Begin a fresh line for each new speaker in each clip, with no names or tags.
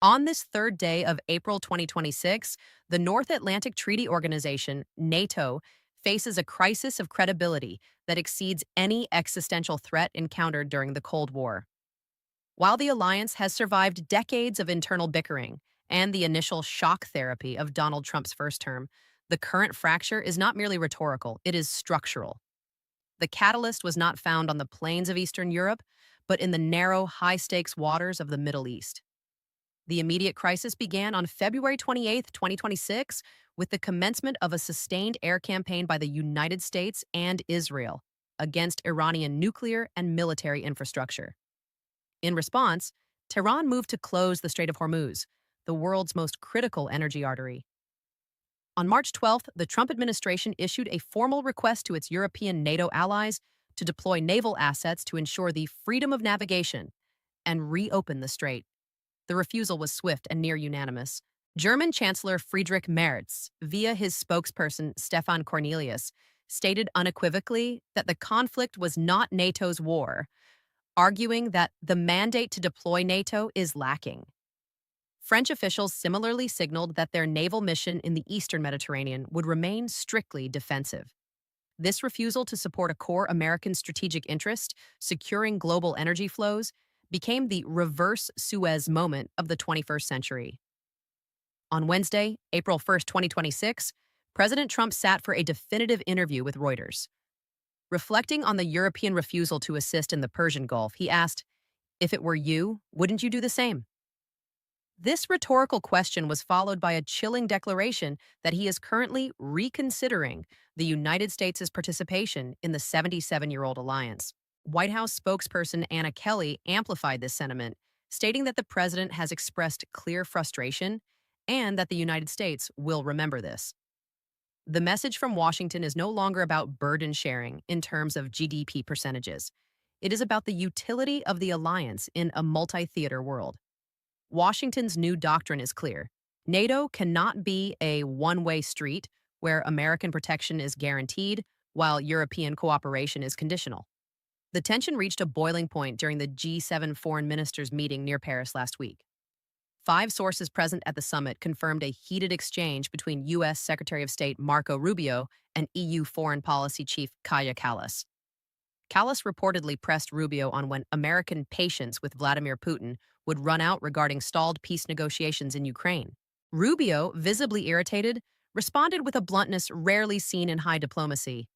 On this third day of April 2026, the North Atlantic Treaty Organization, NATO, faces a crisis of credibility that exceeds any existential threat encountered during the Cold War. While the alliance has survived decades of internal bickering and the initial shock therapy of Donald Trump's first term, the current fracture is not merely rhetorical, it is structural. The catalyst was not found on the plains of Eastern Europe, but in the narrow, high stakes waters of the Middle East. The immediate crisis began on February 28, 2026, with the commencement of a sustained air campaign by the United States and Israel against Iranian nuclear and military infrastructure. In response, Tehran moved to close the Strait of Hormuz, the world's most critical energy artery. On March 12th, the Trump administration issued a formal request to its European NATO allies to deploy naval assets to ensure the freedom of navigation and reopen the strait. The refusal was swift and near unanimous. German Chancellor Friedrich Merz, via his spokesperson Stefan Cornelius, stated unequivocally that the conflict was not NATO's war, arguing that the mandate to deploy NATO is lacking. French officials similarly signaled that their naval mission in the eastern Mediterranean would remain strictly defensive. This refusal to support a core American strategic interest, securing global energy flows, became the reverse Suez moment of the 21st century. On Wednesday, April 1st, 2026, President Trump sat for a definitive interview with Reuters. Reflecting on the European refusal to assist in the Persian Gulf, he asked, "If it were you, wouldn't you do the same?" This rhetorical question was followed by a chilling declaration that he is currently reconsidering the United States' participation in the 77-year-old alliance. White House spokesperson Anna Kelly amplified this sentiment, stating that the president has expressed clear frustration and that the United States will remember this. The message from Washington is no longer about burden sharing in terms of GDP percentages. It is about the utility of the alliance in a multi-theater world. Washington's new doctrine is clear. NATO cannot be a one-way street where American protection is guaranteed while European cooperation is conditional. The tension reached a boiling point during the G7 foreign ministers meeting near Paris last week. 5 sources present at the summit confirmed a heated exchange between U.S. Secretary of State Marco Rubio and EU Foreign Policy Chief Kaja Kallas. Kallas reportedly pressed Rubio on when American patience with Vladimir Putin would run out regarding stalled peace negotiations in Ukraine. Rubio, visibly irritated, responded with a bluntness rarely seen in high diplomacy.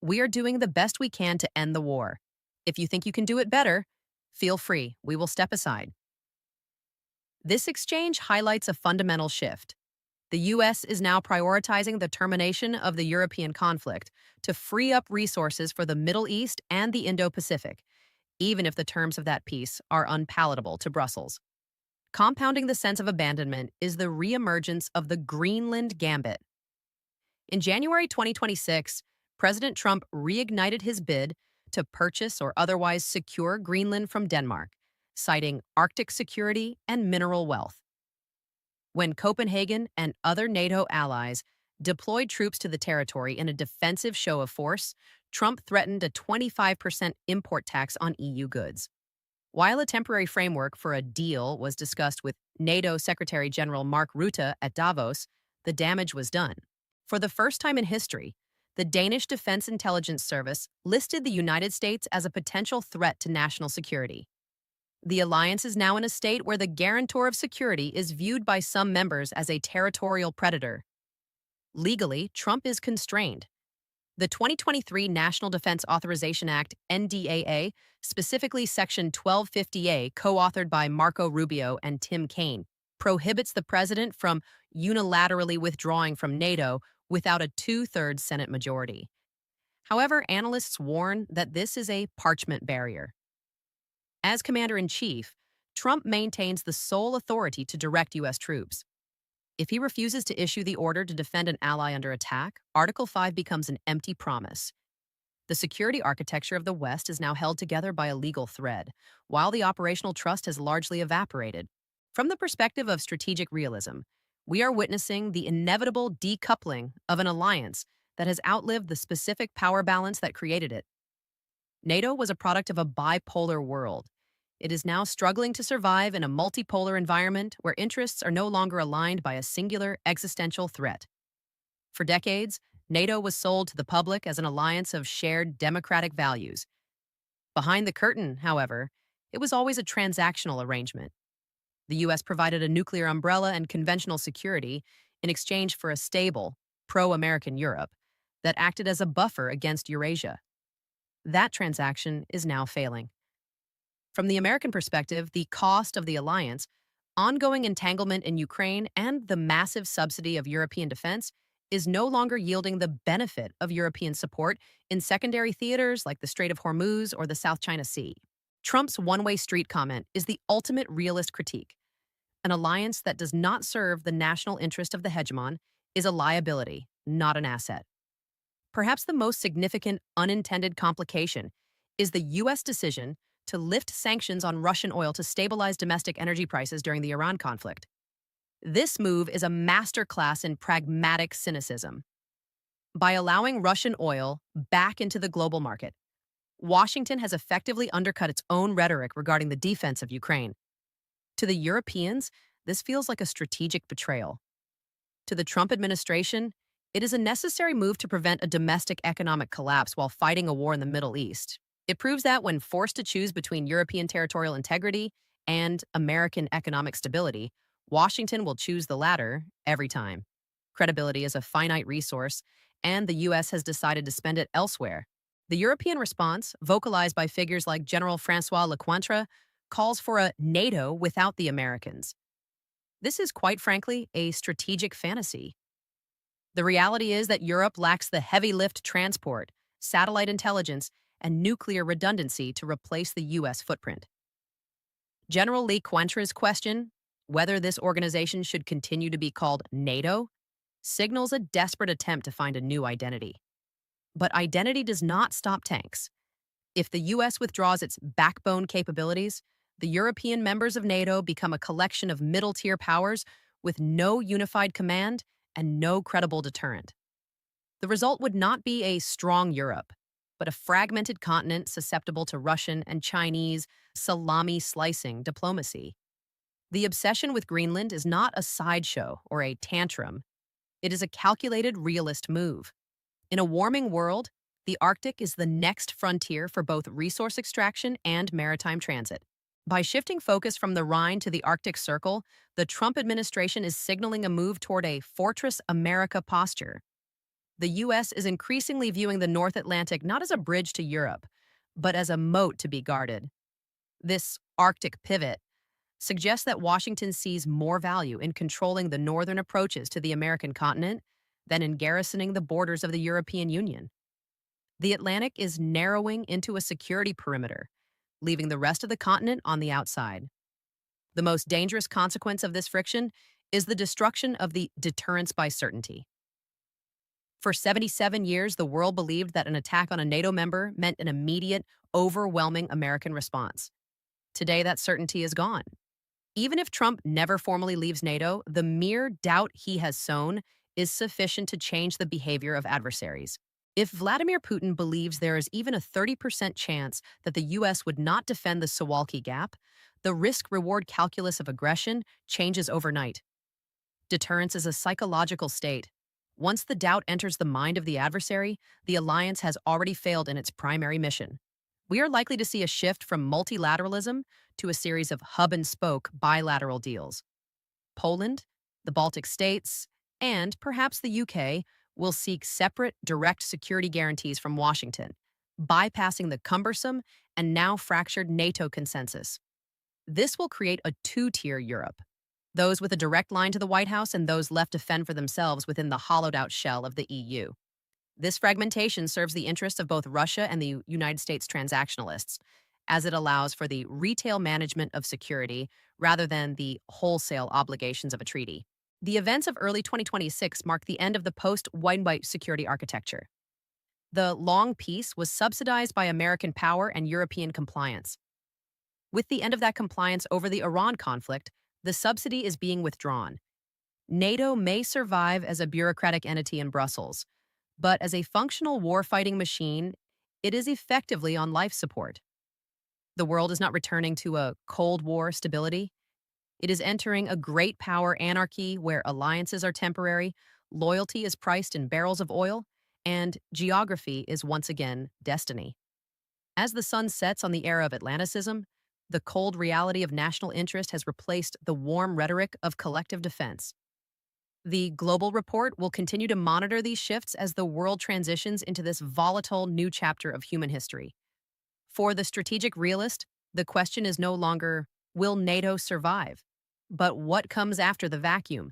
"We are doing the best we can to end the war. If you think you can do it better, feel free, we will step aside." This exchange highlights a fundamental shift. The U.S. is now prioritizing the termination of the European conflict to free up resources for the Middle East and the Indo-Pacific, even if the terms of that peace are unpalatable to Brussels. Compounding the sense of abandonment is the reemergence of the Greenland gambit. In January 2026, President Trump reignited his bid to purchase or otherwise secure Greenland from Denmark, citing Arctic security and mineral wealth. When Copenhagen and other NATO allies deployed troops to the territory in a defensive show of force, Trump threatened a 25% import tax on EU goods. While a temporary framework for a deal was discussed with NATO Secretary General Mark Rutte at Davos, the damage was done. For the first time in history, the Danish Defense Intelligence Service listed the United States as a potential threat to national security. The alliance is now in a state where the guarantor of security is viewed by some members as a territorial predator. Legally, Trump is constrained. The 2023 National Defense Authorization Act, NDAA, specifically Section 1250A, co-authored by Marco Rubio and Tim Kaine, prohibits the president from unilaterally withdrawing from NATO without a two-thirds Senate majority. However, analysts warn that this is a parchment barrier. As commander-in-chief, Trump maintains the sole authority to direct U.S. troops. If he refuses to issue the order to defend an ally under attack, Article 5 becomes an empty promise. The security architecture of the West is now held together by a legal thread, while the operational trust has largely evaporated. From the perspective of strategic realism, we are witnessing the inevitable decoupling of an alliance that has outlived the specific power balance that created it. NATO was a product of a bipolar world. It is now struggling to survive in a multipolar environment where interests are no longer aligned by a singular existential threat. For decades, NATO was sold to the public as an alliance of shared democratic values. Behind the curtain, however, it was always a transactional arrangement. The U.S. provided a nuclear umbrella and conventional security in exchange for a stable, pro American Europe that acted as a buffer against Eurasia. That transaction is now failing. From the American perspective, the cost of the alliance, ongoing entanglement in Ukraine, and the massive subsidy of European defense is no longer yielding the benefit of European support in secondary theaters like the Strait of Hormuz or the South China Sea. Trump's one-way street comment is the ultimate realist critique. An alliance that does not serve the national interest of the hegemon is a liability, not an asset. Perhaps the most significant unintended complication is the U.S. decision to lift sanctions on Russian oil to stabilize domestic energy prices during the Iran conflict. This move is a masterclass in pragmatic cynicism. By allowing Russian oil back into the global market, Washington has effectively undercut its own rhetoric regarding the defense of Ukraine. To the Europeans, this feels like a strategic betrayal. To the Trump administration, it is a necessary move to prevent a domestic economic collapse while fighting a war in the Middle East. It proves that when forced to choose between European territorial integrity and American economic stability, Washington will choose the latter every time. Credibility is a finite resource, and the U.S. has decided to spend it elsewhere. The European response, vocalized by figures like General Francois Lecointre, calls for a NATO without the Americans. This is, quite frankly, a strategic fantasy. The reality is that Europe lacks the heavy lift transport, satellite intelligence, and nuclear redundancy to replace the U.S. footprint. General Lecointre's question, whether this organization should continue to be called NATO, signals a desperate attempt to find a new identity. But identity does not stop tanks. If the U.S. withdraws its backbone capabilities, the European members of NATO become a collection of middle-tier powers with no unified command and no credible deterrent. The result would not be a strong Europe, but a fragmented continent susceptible to Russian and Chinese salami-slicing diplomacy. The obsession with Greenland is not a sideshow or a tantrum. It is a calculated, realist move. In a warming world, the Arctic is the next frontier for both resource extraction and maritime transit. By shifting focus from the Rhine to the Arctic Circle, the Trump administration is signaling a move toward a Fortress America posture. The U.S. is increasingly viewing the North Atlantic not as a bridge to Europe, but as a moat to be guarded. This Arctic pivot suggests that Washington sees more value in controlling the northern approaches to the American continent than in garrisoning the borders of the European Union. The Atlantic is narrowing into a security perimeter, leaving the rest of the continent on the outside. The most dangerous consequence of this friction is the destruction of the deterrence by certainty. For 77 years, the world believed that an attack on a NATO member meant an immediate, overwhelming American response. Today, that certainty is gone. Even if Trump never formally leaves NATO, the mere doubt he has sown is sufficient to change the behavior of adversaries. If Vladimir Putin believes there is even a 30% chance that the U.S. would not defend the Suwalki Gap, the risk-reward calculus of aggression changes overnight. Deterrence is a psychological state. Once the doubt enters the mind of the adversary, the alliance has already failed in its primary mission. We are likely to see a shift from multilateralism to a series of hub-and-spoke bilateral deals. Poland, the Baltic states, and perhaps the UK will seek separate, direct security guarantees from Washington, bypassing the cumbersome and now fractured NATO consensus. This will create a two-tier Europe, those with a direct line to the White House and those left to fend for themselves within the hollowed-out shell of the EU. This fragmentation serves the interests of both Russia and the United States transactionalists, as it allows for the retail management of security rather than the wholesale obligations of a treaty. The events of early 2026 mark the end of the post-White security architecture. The long peace was subsidized by American power and European compliance. With the end of that compliance over the Iran conflict, the subsidy is being withdrawn. NATO may survive as a bureaucratic entity in Brussels, but as a functional war-fighting machine, it is effectively on life support. The world is not returning to a Cold War stability. It is entering a great power anarchy where alliances are temporary, loyalty is priced in barrels of oil, and geography is once again destiny. As the sun sets on the era of Atlanticism, the cold reality of national interest has replaced the warm rhetoric of collective defense. The Global Report will continue to monitor these shifts as the world transitions into this volatile new chapter of human history. For the strategic realist, the question is no longer, will NATO survive? But what comes after the vacuum?